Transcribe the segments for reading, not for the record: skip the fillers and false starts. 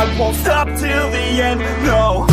I won't stop till the end, no.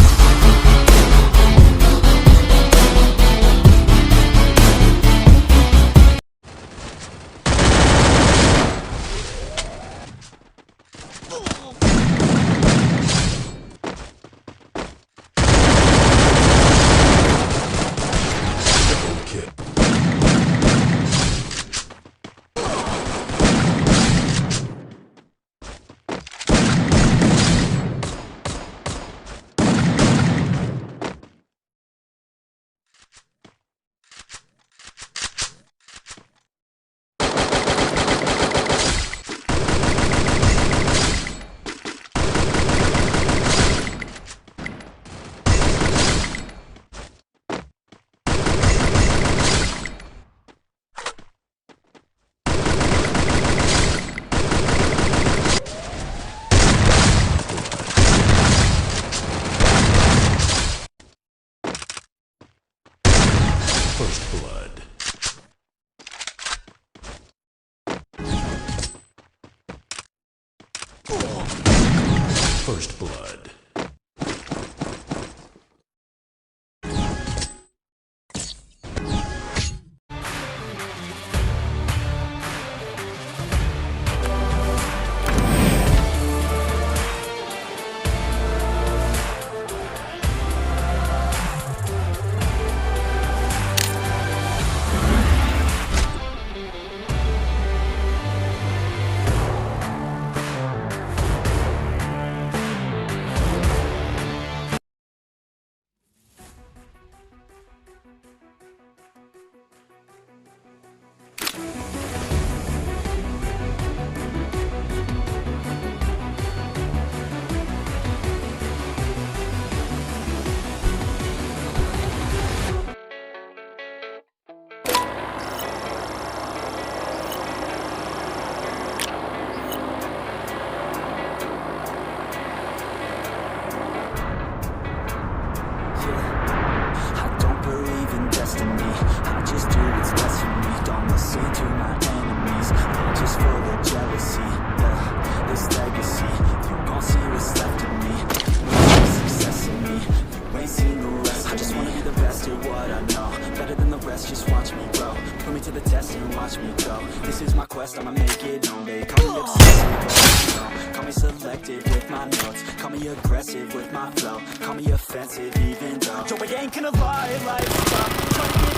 First blood. First blood. I'ma make it known. They call me obsessive, call me selective with my notes, call me aggressive with my flow, call me offensive even though Joe, I ain't gonna lie, life's tough. Try to get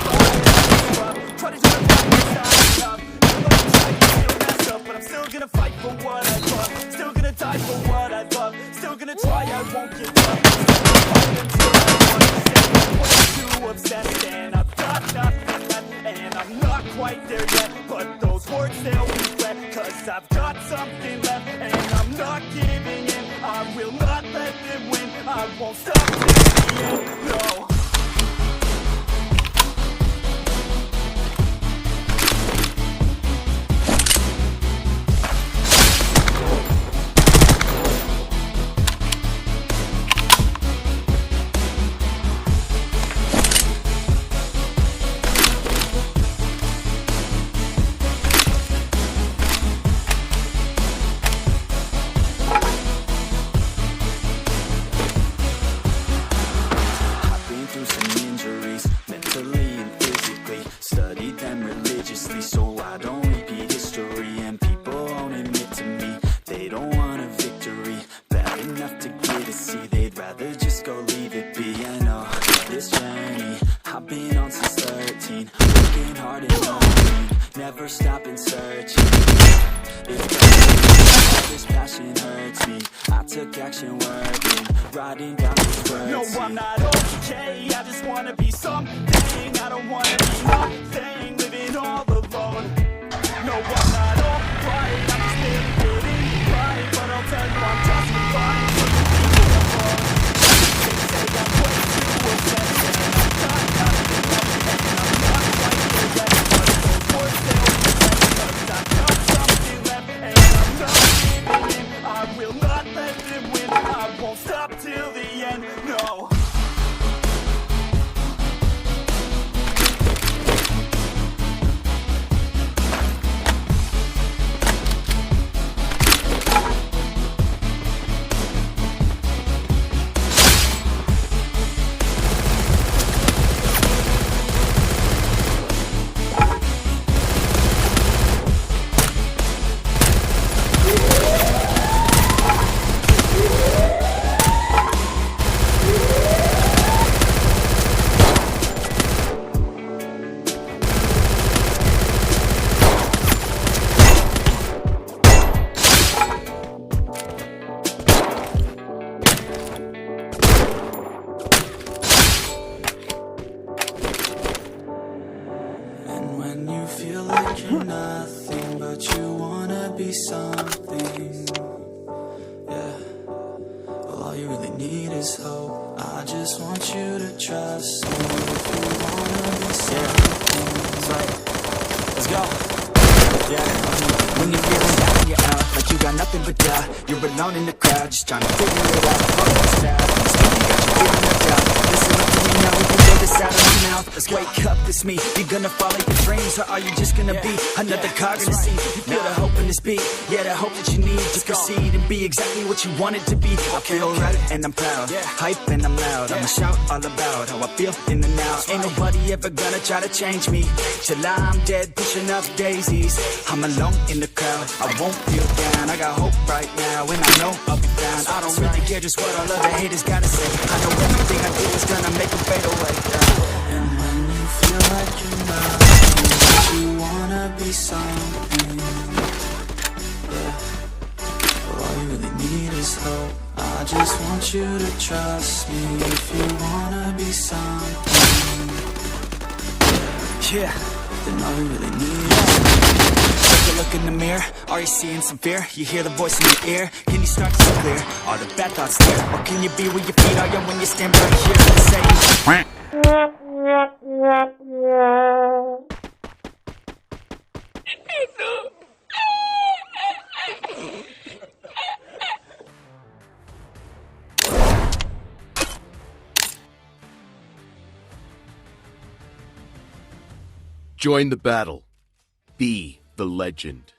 by, try to do the right, it's not enough. Everybody's trying to still mess up, but I'm still gonna fight for what I love, still gonna die for what I love, still gonna try, I won't give up, still gonna fight until I understand. I'm way too obsessed and I've got nothing left, and I'm not quite there yet, but those words they'll regret, cause I've got something left, and I'm not giving in. I will not let them win. I won't stop till the end, no. So I don't repeat history, and people won't admit to me they don't want a victory bad enough to get a C. They'd rather just go leave it be. I know this journey I've been on since 13, working hard and learning, never stopping searching. If this passion hurts me, I took action working, writing down these words. No, I'm not okay, I just wanna be something. I don't wanna be nothing, living all alone. No, I'm not alright, I'm just getting right, but I'll tell you I'm just fine. They say I'm way too obsessed, and I've got nothing left, and I'm not quite there yet, but those words they'll regret, cause I've got something left, and I'm not giving in. I will not let them win. I won't stop till the end, no. really need is hope. I just want you to trust me if you wanna be something. That's right. Let's go. Yeah. When you're feeling down and you're out, like you got nothing but doubt, you're alone in the crowd, just trying to figure it out. Oh, it's bad. Still you got your feeling left out. Listen up to me now, we can get this out of my mouth. Let's wake up, it's me. You gonna follow your dreams, or are you just gonna be another cog in the scene? You feel the hope in this beat, yeah, the hope that you need to proceed and be exactly what you wanted to be. I feel right and I'm proud, hype and I'm loud. I'ma shout all about how I feel in the now. Ain't nobody ever gonna try to change me till I'm dead, pushing up daisies. I'm alone in the crowd, I won't feel down. I got hope right now, and I know I'll be found. I don't really care just what all of the haters gotta say. I know everything I do is gonna make them fade away. And when you feel like you're nothing, but you wanna be something, but all you really need is hope. I just want you to trust me if you wanna be something. Yeah, then all you really need is hope. Take a look in the mirror, are you seeing some fear? You hear the voice in your ear, can you start to see clear? Are the bad thoughts there? Or can you be where your feet are, yeah, when you stand right here and say Join the battle. Be the legend.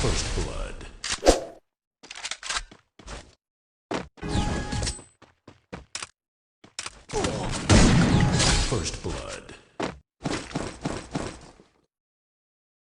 First blood. First blood.